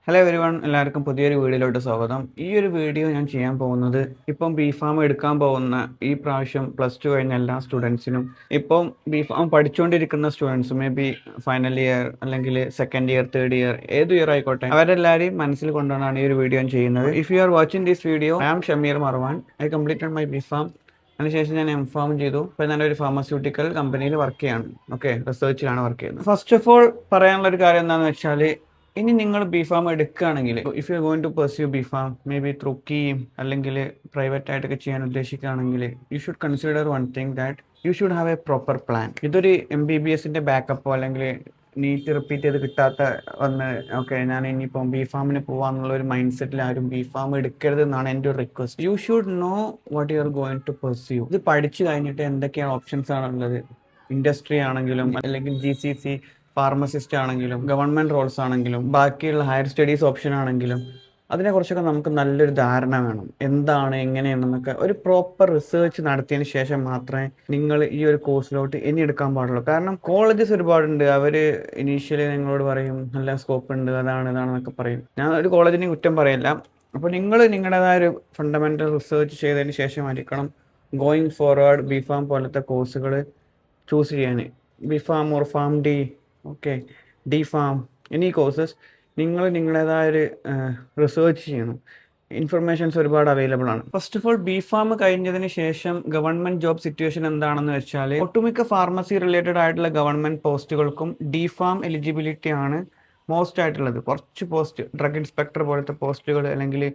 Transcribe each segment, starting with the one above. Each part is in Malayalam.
ഹലോ എവരിവൺ, എല്ലാവർക്കും പുതിയൊരു വീഡിയോയിലോട്ട് സ്വാഗതം. ഈ ഒരു വീഡിയോ ഞാൻ ചെയ്യാൻ പോകുന്നത് ഇപ്പം ബി ഫാം എടുക്കാൻ പോകുന്ന ഈ പ്രാവശ്യം +2 കഴിഞ്ഞ എല്ലാ സ്റ്റുഡൻസിനും ഇപ്പം ബി ഫാം പഠിച്ചുകൊണ്ടിരിക്കുന്ന students may be final year അല്ലെങ്കിൽ സെക്കൻഡ് ഇയർ, തേർഡ് ഇയർ, ഏത് ഇയർ ആയിക്കോട്ടെ, അവരെല്ലാവരെയും മനസ്സിൽ കൊണ്ടുകൊണ്ടാണ് ഈ ഒരു വീഡിയോ ഞാൻ ചെയ്യുന്നത്. If you are watching this video, I am Shameer Marwan. I completed my B pharm. അതിനുശേഷം ഞാൻ എം ഫാം ചെയ്തു. ഇപ്പം ഞാനൊരു ഫാർമസ്യൂട്ടിക്കൽ കമ്പനിയിൽ വർക്ക് ചെയ്യാണ്. ഓക്കെ, റിസർച്ചിലാണ് വർക്ക് ചെയ്യുന്നത്. ഫസ്റ്റ് ഓഫ് ഓൾ പറയാനുള്ള ഒരു കാര്യം എന്താണെന്ന് വെച്ചാൽ, ഇനി നിങ്ങൾ ബി ഫാം എടുക്കുകയാണെങ്കിൽ, if you going to pursue B pharm may be through KEAM അല്ലെങ്കിൽ പ്രൈവറ്റ് ആയിട്ടൊക്കെ ചെയ്യാൻ ഉദ്ദേശിക്കുകയാണെങ്കിൽ, you should consider one thing that you should have a proper plan. ഇതൊരു MBBSന്റെ ബാക്കപ്പോ അല്ലെങ്കിൽ നീറ്റ് റിപ്പീറ്റ് ചെയ്ത് കിട്ടാത്ത വന്ന് ഓക്കെ ഞാൻ ഇനിയിപ്പം ബി ഫാമിന് പോവാന്നുള്ള ഒരു മൈൻഡ് സെറ്റിൽ ആരും ബി ഫാം എടുക്കരുത് എന്നാണ് എൻ്റെ ഒരു request. You should know what you are going to pursue. ഇത് പഠിച്ചു കഴിഞ്ഞിട്ട് എന്തൊക്കെയാണ് ഓപ്ഷൻസ് ആണുള്ളത്, ഇൻഡസ്ട്രി ആണെങ്കിലും അല്ലെങ്കിൽ GCC ഫാർമസിസ്റ്റ് ആണെങ്കിലും ഗവൺമെന്റ് റോൾസ് ആണെങ്കിലും ബാക്കിയുള്ള ഹയർ സ്റ്റഡീസ് ഓപ്ഷൻ ആണെങ്കിലും അതിനെക്കുറിച്ചൊക്കെ നമുക്ക് നല്ലൊരു ധാരണ വേണം. എന്താണ് എങ്ങനെയാണെന്നൊക്കെ ഒരു പ്രോപ്പർ റിസർച്ച് നടത്തിയതിന് ശേഷം മാത്രമേ നിങ്ങൾ ഈ ഒരു കോഴ്സിലോട്ട് ഇനി എടുക്കാൻ പാടുള്ളൂ. കാരണം കോളേജസ് ഒരുപാടുണ്ട്, അവർ ഇനീഷ്യലി നിങ്ങളോട് പറയും നല്ല സ്കോപ്പ് ഉണ്ട്, അതാണ് ഇതാണെന്നൊക്കെ പറയും. ഞാൻ ഒരു കോളേജിനെ കുറ്റം പറയില്ല. അപ്പോൾ നിങ്ങൾ നിങ്ങളുടേതായ ഒരു ഫണ്ടമെന്റൽ റിസർച്ച് ചെയ്തതിന് ശേഷമായിരിക്കണം ഗോയിങ് ഫോർവേഡ് ബി ഫാം പോലത്തെ കോഴ്സുകൾ ചൂസ് ചെയ്യാൻ. B pharm or Pharm D, okay, D pharm, എന്നീ കോഴ്സസ് നിങ്ങൾ നിങ്ങളുടേതായൊരു റിസർച്ച് ചെയ്യണം. ഇൻഫർമേഷൻസ് ഒരുപാട് അവൈലബിൾ ആണ്. First of all be farm കഴിഞ്ഞതിന് ശേഷം ഗവൺമെന്റ് ജോബ് സിറ്റുവേഷൻ എന്താണെന്ന് വെച്ചാൽ, ഒട്ടുമിക്ക ഫാർമസി റിലേറ്റഡ് ആയിട്ടുള്ള ഗവൺമെന്റ് പോസ്റ്റുകൾക്കും ഡി ഫാം എലിജിബിലിറ്റി ആണ് മോസ്റ്റ് ആയിട്ടുള്ളത്. കുറച്ച് പോസ്റ്റ്, ഡ്രഗ് ഇൻസ്പെക്ടർ പോലത്തെ പോസ്റ്റുകൾ അല്ലെങ്കിൽ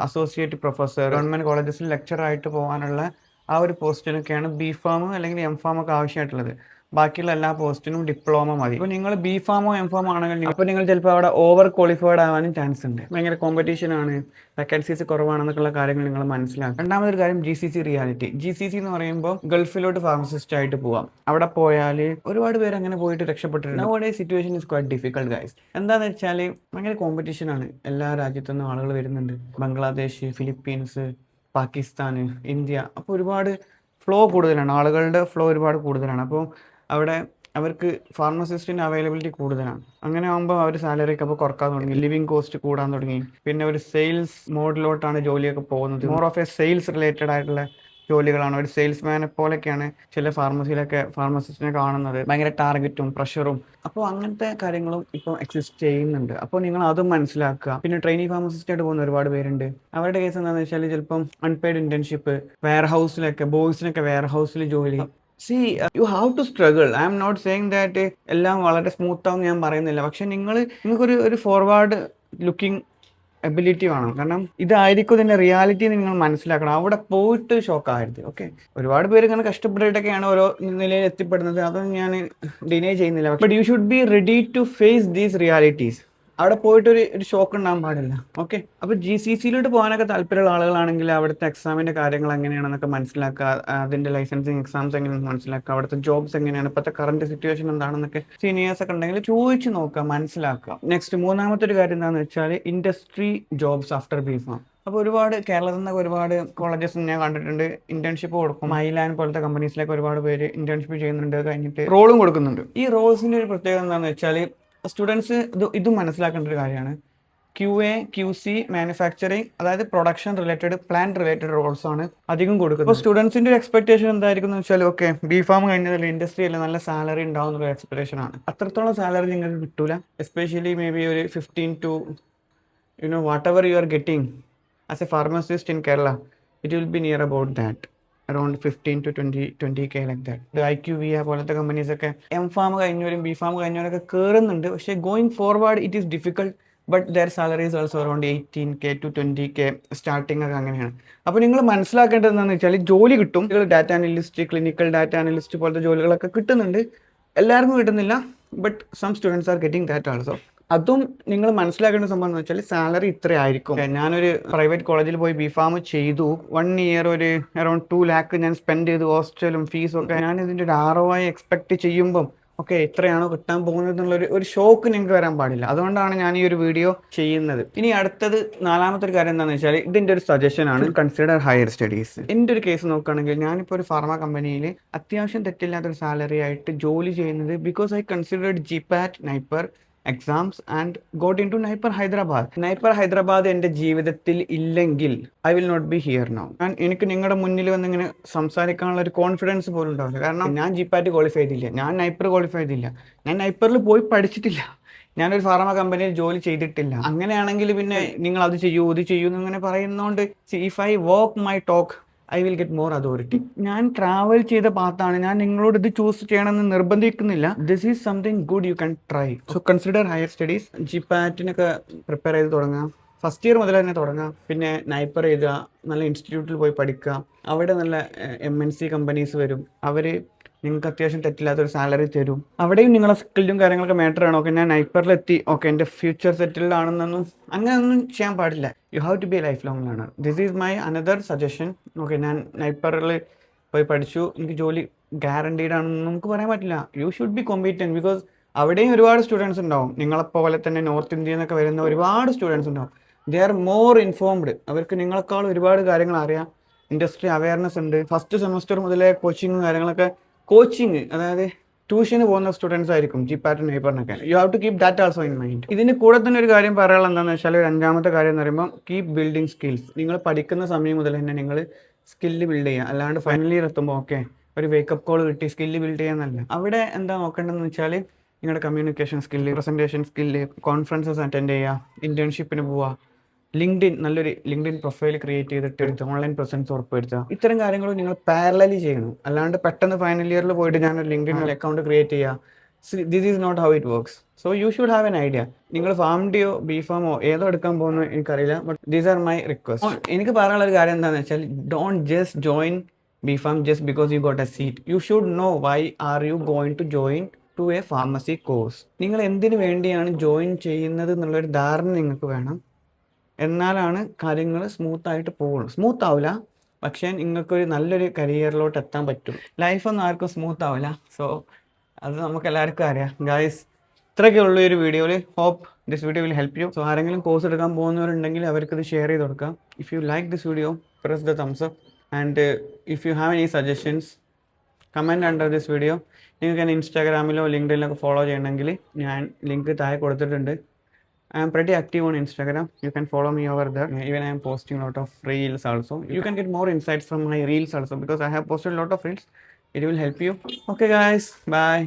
അസോസിയേറ്റ് പ്രൊഫസർ, ഗവൺമെന്റ് കോളേജസിൽ ലെക്ചർ ആയിട്ട് പോകാനുള്ള ആ ഒരു പോസ്റ്റിനൊക്കെയാണ് ബി ഫാം അല്ലെങ്കിൽ എം ഫാം ഒക്കെ ആവശ്യമായിട്ടുള്ളത്. ബാക്കിയുള്ള എല്ലാ പോസ്റ്റിനും ഡിപ്ലോമ മതി. ഇപ്പോൾ നിങ്ങൾ ബി ഫാമോ എം ഫാമോ ആണെങ്കിൽ അപ്പോൾ നിങ്ങൾ ചിലപ്പോൾ അവിടെ ഓവർ ക്വാളിഫൈഡ് ആവാനും ചാൻസ് ഉണ്ട്. ഭയങ്കര കോമ്പറ്റീഷൻ ആണ്, വേക്കൻസീസ് കുറവാണെന്നൊക്കെയുള്ള കാര്യങ്ങൾ നിങ്ങൾ മനസ്സിലാക്കും. രണ്ടാമതൊരു കാര്യം GCC റിയാലിറ്റി. GCC എന്ന് പറയുമ്പോൾ ഗൾഫിലോട്ട് ഫാർമസിസ്റ്റ് ആയിട്ട് പോവാം. അവിടെ പോയാൽ ഒരുപാട് പേര് അങ്ങനെ പോയിട്ട് രക്ഷപ്പെട്ടിട്ടുണ്ട്. Now situation is quite difficult guys. എന്താണെന്ന് വെച്ചാൽ ഭയങ്കര കോമ്പറ്റീഷൻ ആണ്. എല്ലാ രാജ്യത്തു നിന്നും ആളുകൾ വരുന്നുണ്ട്. Bangladesh, Philippines, Pakistan, India. അപ്പോൾ ഒരുപാട് ഫ്ലോ കൂടുതലാണ്, ആളുകളുടെ ഫ്ലോ ഒരുപാട് കൂടുതലാണ്. അപ്പോൾ അവിടെ അവർക്ക് ഫാർമസിസ്റ്റിൻ്റെ അവൈലബിലിറ്റി കൂടുതലാണ്. അങ്ങനെ ആകുമ്പോൾ അവർ സാലറിയൊക്കെ അപ്പോൾ കുറക്കാൻ തുടങ്ങി, ലിവിങ് കോസ്റ്റ് കൂടാൻ തുടങ്ങി. പിന്നെ ഒരു സെയിൽസ് മോഡിലോട്ടാണ് ജോലിയൊക്കെ പോകുന്നത്. More of A sales related ആയിട്ടുള്ള ജോലികളാണ്. ഒരു സെയിൽസ്മാനെ പോലെയൊക്കെയാണ് ചില ഫാർമസിയിലൊക്കെ ഫാർമസിസ്റ്റിനെ കാണുന്നത്. ഭയങ്കര ടാർഗറ്റും പ്രഷറും. അപ്പോൾ അങ്ങനത്തെ കാര്യങ്ങളും ഇപ്പോൾ എക്സിസ്റ്റ് ചെയ്യുന്നുണ്ട്. അപ്പോൾ നിങ്ങൾ അതും മനസ്സിലാക്കുക. പിന്നെ ട്രെയിനി ഫാർമസിസ്റ്റ് ആയിട്ട് പോകുന്ന ഒരുപാട് പേരുണ്ട്. അവരുടെ കേസ് എന്താണെന്ന് വെച്ചാൽ ചിലപ്പം അൺപെയ്ഡ് ഇന്റേൺഷിപ്പ്, വെയർ ഹൗസിലൊക്കെ ബോയ്സിനൊക്കെ വെയർ ഹൗസിൽ ജോലി. You have to struggle. I am not saying that എല്ലാം വളരെ സ്മൂത്ത് ആവും ഞാൻ പറയുന്നില്ല. പക്ഷെ നിങ്ങൾക്കൊരു ഫോർവേഡ് ലുക്കിംഗ് എബിലിറ്റി വേണം. കാരണം ഇതായിരിക്കും ഇതിന്റെ റിയാലിറ്റി നിങ്ങൾ മനസ്സിലാക്കണം. അവിടെ പോയിട്ട് ഷോക്ക് ആകരുത്. ഓക്കെ, ഒരുപാട് പേര് ഇങ്ങനെ കഷ്ടപ്പെട്ടിട്ടൊക്കെയാണ് ഓരോ നിലയിൽ എത്തിപ്പെടുന്നത്, അതൊന്നും ഞാൻ ഡിനൈ ചെയ്യുന്നില്ല. But you should be ready to face these realities. അവിടെ പോയിട്ട് ഒരു ഷോക്ക് ഉണ്ടാകാൻ പാടില്ല. ഓക്കെ, അപ്പോൾ GCCയിലോട്ട് പോകാനൊക്കെ താല്പര്യമുള്ള ആളുകളാണെങ്കിൽ അവിടുത്തെ എക്സാമിന്റെ കാര്യങ്ങൾ എങ്ങനെയാണെന്നൊക്കെ മനസ്സിലാക്കുക, അതിന്റെ ലൈസൻസിങ് എക്സാംസ് എങ്ങനെയാണെന്ന് മനസ്സിലാക്കുക, അവിടുത്തെ ജോബ്സ് എങ്ങനെയാണ്, ഇപ്പോഴത്തെ കറന്റ് സിറ്റുവേഷൻ എന്താണെന്നൊക്കെ സീനിയേഴ്സ് ഒക്കെ ഉണ്ടെങ്കിൽ ചോദിച്ചു നോക്കുക, മനസ്സിലാക്കുക. നെക്സ്റ്റ് മൂന്നാമത്തെ ഒരു കാര്യം എന്താണെന്ന് വെച്ചാൽ industry jobs after B farm. അപ്പോൾ ഒരുപാട് കേരളത്തിൽ നിന്നൊക്കെ ഒരുപാട് കോളേജസ് ഞാൻ കണ്ടിട്ടുണ്ട് ഇന്റേൺഷിപ്പ് കൊടുക്കും. മൈലാൻ പോലത്തെ കമ്പനീസിലേക്ക് ഒരുപാട് പേര് ഇന്റേൺഷിപ്പ് ചെയ്യുന്നുണ്ട്, കഴിഞ്ഞിട്ട് റോളും കൊടുക്കുന്നുണ്ട്. ഈ റോൾസിന്റെ ഒരു പ്രത്യേകത എന്താണെന്ന് വെച്ചാൽ സ്റ്റുഡൻസ് ഇതും മനസ്സിലാക്കേണ്ട ഒരു കാര്യമാണ്. QA, QC, മാനുഫാക്ചറിങ്, അതായത് production related, plant related roles ആണ് അധികം കൊടുക്കുന്നത്. അപ്പോൾ സ്റ്റുഡൻസിന്റെ ഒരു എക്സ്പെക്ടേഷൻ എന്തായിരിക്കും എന്ന് വെച്ചാൽ, ഓക്കെ ബി ഫാം കഴിഞ്ഞാൽ ഇൻഡസ്ട്രിയിൽ നല്ല സാലറി ഉണ്ടാവും എന്നുള്ള എക്സ്പെക്ടേഷൻ ആണ്. അത്രത്തോളം സാലറി നിങ്ങൾക്ക് കിട്ടൂല. എസ്പെഷ്യലി മേ ബി ഒരു 15 to what ever you are getting as A pharmacist in Kerala, it will be near about that, around 15 to 20K like that. IQVIA പോലത്തെ കമ്പനീസ് ഒക്കെ എം ഫാം കഴിഞ്ഞവരും ബി ഫാം കഴിഞ്ഞവരൊക്കെ കയറുന്നുണ്ട്. പക്ഷേ going forward it is difficult. But there salary is also around 18K to 20K starting ഒക്കെ അങ്ങനെയാണ്. അപ്പോൾ നിങ്ങൾ മനസ്സിലാക്കേണ്ടത് എന്താണെന്ന് വെച്ചാൽ ജോലി കിട്ടും. Data analyst, clinical data analyst പോലത്തെ ജോലികളൊക്കെ കിട്ടുന്നുണ്ട്. എല്ലാവർക്കും കിട്ടുന്നില്ല. But some students are getting that also. അതും നിങ്ങൾ മനസ്സിലാക്കേണ്ട സംഭവം എന്ന് വെച്ചാൽ സാലറി ഇത്ര ആയിരിക്കും. ഞാനൊരു പ്രൈവറ്റ് കോളേജിൽ പോയി ബി ഫാം ചെയ്തു. 1 year ഒരു അറൌണ്ട് 2 lakh ഞാൻ സ്പെൻഡ് ചെയ്തു, ഹോസ്റ്റലും ഫീസും ഒക്കെ. ഞാൻ ഇതിൻ്റെ ഒരു ROI എക്സ്പെക്ട് ചെയ്യുമ്പം ഓക്കെ ഇത്രയാണോ കിട്ടാൻ പോകുന്നത് എന്നുള്ളൊരു ഷോക്ക് നിങ്ങൾക്ക് വരാൻ പാടില്ല. അതുകൊണ്ടാണ് ഞാൻ ഈ ഒരു വീഡിയോ ചെയ്യുന്നത്. ഇനി അടുത്തത് നാലാമത്തെ ഒരു കാര്യം എന്താണെന്ന് വെച്ചാൽ ഇതിൻ്റെ ഒരു സജഷൻ ആണ്, കൺസിഡർ ഹയർ സ്റ്റഡീസ്. എൻ്റെ ഒരു കേസ് നോക്കുകയാണെങ്കിൽ ഞാനിപ്പോൾ ഒരു ഫാർമ കമ്പനിയിൽ അത്യാവശ്യം തെറ്റില്ലാത്തൊരു സാലറി ആയിട്ട് ജോലി ചെയ്യുന്നത് because I considered GPAT, NIPER, exams and got into Naipur Hyderabad. Naipur Hyderabad എൻ്റെ ജീവിതത്തിൽ ഇല്ലെങ്കിൽ I will not be here now. എനിക്ക് നിങ്ങളുടെ മുന്നിൽ വന്ന് ഇങ്ങനെ സംസാരിക്കാനുള്ള ഒരു കോൺഫിഡൻസ് പോലും ഉണ്ടാവില്ല. കാരണം ഞാൻ ജിപ്പാറ്റ് ക്വാളിഫൈ ചെയ്തില്ല, ഞാൻ നൈപ്പർ ക്വാളിഫൈ ചെയ്തില്ല, ഞാൻ നൈപ്പറിൽ പോയി പഠിച്ചിട്ടില്ല, ഞാനൊരു ഫാർമ കമ്പനിയിൽ ജോലി ചെയ്തിട്ടില്ല. അങ്ങനെയാണെങ്കിൽ പിന്നെ നിങ്ങൾ അത് ചെയ്യൂ ഇത് ചെയ്യൂ എന്നിങ്ങനെ പറയുന്നതുകൊണ്ട് if I work my talk I will get more authority. ഞാൻ ട്രാവൽ ചെയ്ത പാത്താണ്, ഞാൻ നിങ്ങളോട് ഇത് ചൂസ് ചെയ്യണമെന്ന് നിർബന്ധിക്കുന്നില്ല. This is something good, you can try. So consider higher studies. ജിപാറ്റിനൊക്കെ പ്രിപ്പയർ ചെയ്ത് തുടങ്ങാം, ഫസ്റ്റ് ഇയർ മുതൽ തന്നെ തുടങ്ങാം. പിന്നെ നൈപ്പർ എഴുതുക, നല്ല ഇൻസ്റ്റിറ്റ്യൂട്ടിൽ പോയി പഠിക്കുക. അവിടെ നല്ല MNC കമ്പനീസ് വരും, അവർ നിങ്ങൾക്ക് അത്യാവശ്യം തെറ്റില്ലാത്തൊരു സാലറി തരും. അവിടെയും നിങ്ങളെ സ്കില്ലും കാര്യങ്ങളൊക്കെ മാറ്റർ ആണ്. ഓക്കെ, ഞാൻ നൈപ്പറിലെത്തി, ഓക്കെ എൻ്റെ ഫ്യൂച്ചർ സെറ്റിൽഡ് ആണെന്നൊന്നും അങ്ങനെയൊന്നും ചെയ്യാൻ പാടില്ല. You have to be a life long learner. This is my another suggestion. Okay, ഞാൻ നൈപ്പറിൽ പോയി പഠിച്ചു, എനിക്ക് ജോലി ഗ്യാരണ്ടീഡ് ആണെന്ന് നമുക്ക് പറയാൻ പറ്റില്ല. U should B competent, because അവിടെയും ഒരുപാട് സ്റ്റുഡൻസ് ഉണ്ടാവും. നിങ്ങളെപ്പോലെ തന്നെ നോർത്ത് ഇന്ത്യയിൽ നിന്നൊക്കെ വരുന്ന ഒരുപാട് സ്റ്റുഡൻസ് ഉണ്ടാവും. ദേ ആർ മോർ ഇൻഫോംഡ്, അവർക്ക് നിങ്ങളെക്കാൾ ഒരുപാട് കാര്യങ്ങൾ അറിയാം. ഇൻഡസ്ട്രി അവയർനെസ് ഉണ്ട്. ഫസ്റ്റ് സെമസ്റ്റർ മുതലേ കോച്ചിങ്ങും കാര്യങ്ങളൊക്കെ, കോച്ചിങ് അതായത് ട്യൂഷന് പോകുന്ന സ്റ്റുഡൻസ് ആയിരിക്കും ജിപാറ്റ് നൈപ്പറിനൊക്കെ. You have to keep that also in mind. ഇതിന് കൂടെ തന്നെ ഒരു കാര്യം പറയാനുള്ള എന്താണെന്ന് വെച്ചാൽ, ഒരു അഞ്ചാമത്തെ കാര്യം എന്ന് പറയുമ്പോൾ കീപ് ബിൽഡിങ് സ്കിൽസ്. നിങ്ങൾ പഠിക്കുന്ന സമയം മുതൽ തന്നെ നിങ്ങൾ സ്കില്ല് ബിൽഡ് ചെയ്യുക. അല്ലാണ്ട് ഫൈനൽ ഇയർ എത്തുമ്പോൾ ഓക്കെ ഒരു വേക്കപ്പ് കോൾ കിട്ടി സ്കില്ല് ബിൽഡ് ചെയ്യാന്നല്ല. അവിടെ എന്താ നോക്കേണ്ടതെന്ന് വെച്ചാൽ നിങ്ങളുടെ communication skill, presentation skill, conferences attend ചെയ്യുക, ഇന്റേൺഷിപ്പിന് പോവുക, നല്ലൊരു ലിങ്ക്ഡിൻ പ്രൊഫൈൽ ക്രിയേറ്റ് ചെയ്തിട്ട് ഓൺലൈൻ പ്രസൻസ് ഉറപ്പുവരുത്തുക. ഇത്തരം കാര്യങ്ങൾ നിങ്ങൾ പാരലലി ചെയ്യണം. അല്ലാണ്ട് പെട്ടെന്ന് ഫൈനൽ ഇയറിൽ പോയിട്ട് ഞാനൊരു ലിങ്ക്ഡിൻ അക്കൗണ്ട് ക്രിയേറ്റ് ചെയ്യുക, this is not how it works. So you should have an idea. നിങ്ങൾ ഫാമിൻ്റെയോ ബിഫാമോ ഏതോ എടുക്കാൻ പോകുന്നോ എനിക്കറിയില്ല, but these are my request. എനിക്ക് പറയാനുള്ള ഒരു കാര്യം എന്താണെന്ന് വെച്ചാൽ, don't just join B pharm just because you got a seat. You should know why are you going to join to a pharmacy course. നിങ്ങൾ എന്തിനു വേണ്ടിയാണ് ജോയിൻ ചെയ്യുന്നത് എന്നുള്ളൊരു ധാരണ നിങ്ങൾക്ക് വേണം. എന്നാലാണ് കാര്യങ്ങൾ സ്മൂത്തായിട്ട് പോകുള്ളൂ. സ്മൂത്ത് ആവില്ല, പക്ഷേ നിങ്ങൾക്കൊരു നല്ലൊരു കരിയറിലോട്ട് എത്താൻ പറ്റും. ലൈഫൊന്നും ആർക്കും സ്മൂത്ത് ആവില്ല. സോ അത് നമുക്ക് എല്ലാവർക്കും അറിയാം. ഗായ്സ്, ഇത്രയൊക്കെ ഉള്ള ഒരു വീഡിയോയിൽ hope this video will help you. So ആരെങ്കിലും കോഴ്സ് എടുക്കാൻ പോകുന്നവരുണ്ടെങ്കിൽ അവർക്കിത് ഷെയർ ചെയ്ത് കൊടുക്കാം. If you like this video press the thumbs up, and if you have any suggestions comment under this video. നിങ്ങൾക്ക് എന്നെ ഇൻസ്റ്റാഗ്രാമിലോ ലിങ്ക്ഡിനിലൊക്കെ ഫോളോ ചെയ്യണമെങ്കിൽ ഞാൻ ലിങ്ക് താഴെ കൊടുത്തിട്ടുണ്ട്. I am pretty active on Instagram. You can follow me over there. Even I am posting a lot of reels also. You can get more insights from my reels also, because I have posted a lot of reels. It will help you. Okay guys, bye.